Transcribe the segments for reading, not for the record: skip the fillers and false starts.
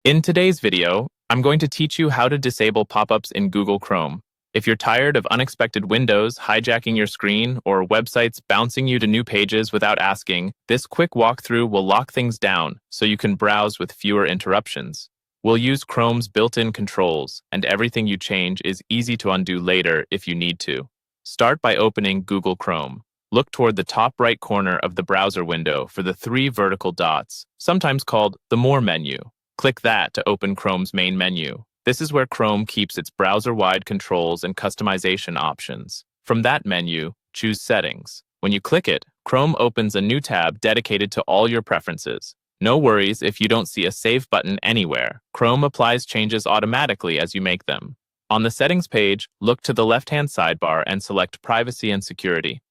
In today's video, I'm going to teach you how to disable pop-ups in Google Chrome. If you're tired of unexpected windows hijacking your screen or websites bouncing you to new pages without asking, this quick walkthrough will lock things down so you can browse with fewer interruptions. We'll use Chrome's built-in controls, and everything you change is easy to undo later if you need to. Start by opening Google Chrome. Look toward the top right corner of the browser window for the three vertical dots, sometimes called the More menu. Click that to open Chrome's main menu. This is where Chrome keeps its browser-wide controls and customization options. From that menu, choose Settings. When you click it, Chrome opens a new tab dedicated to all your preferences. No worries if you don't see a Save button anywhere. Chrome applies changes automatically as you make them. On the Settings page, look to the left-hand sidebar and select Privacy and Security.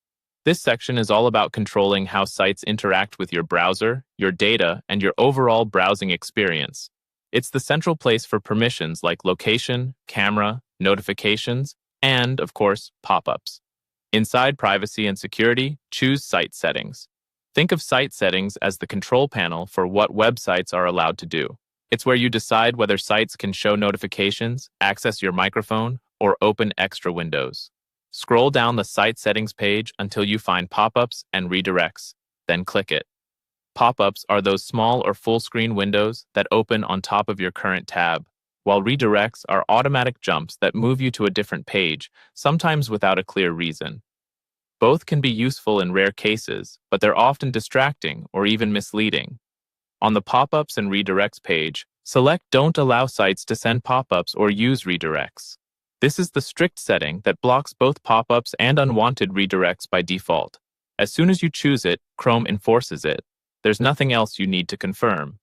This section is all about controlling how sites interact with your browser, your data, and your overall browsing experience. It's the central place for permissions like location, camera, notifications, and, of course, pop-ups. Inside Privacy and Security, choose Site Settings. Think of Site Settings as the control panel for what websites are allowed to do. It's where you decide whether sites can show notifications, access your microphone, or open extra windows. Scroll down the Site Settings page until you find pop-ups and redirects, then click it. Pop-ups are those small or full-screen windows that open on top of your current tab, while redirects are automatic jumps that move you to a different page, sometimes without a clear reason. Both can be useful in rare cases, but they're often distracting or even misleading. On the Pop-ups and Redirects page, select Don't allow sites to send pop-ups or use redirects. This is the strict setting that blocks both pop-ups and unwanted redirects by default. As soon as you choose it, Chrome enforces it. There's nothing else you need to confirm.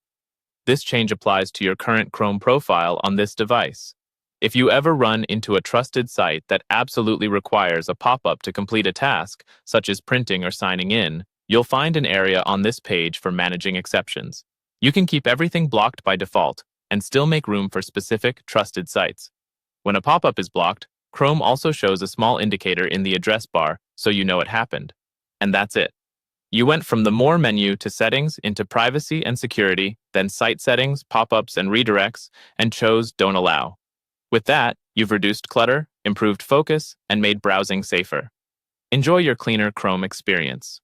This change applies to your current Chrome profile on this device. If you ever run into a trusted site that absolutely requires a pop-up to complete a task, such as printing or signing in, you'll find an area on this page for managing exceptions. You can keep everything blocked by default and still make room for specific, trusted sites. When a pop-up is blocked, Chrome also shows a small indicator in the address bar so you know it happened. And that's it. You went from the More menu to Settings into Privacy and Security, then Site Settings, pop-ups, and redirects, and chose Don't Allow. With that, you've reduced clutter, improved focus, and made browsing safer. Enjoy your cleaner Chrome experience.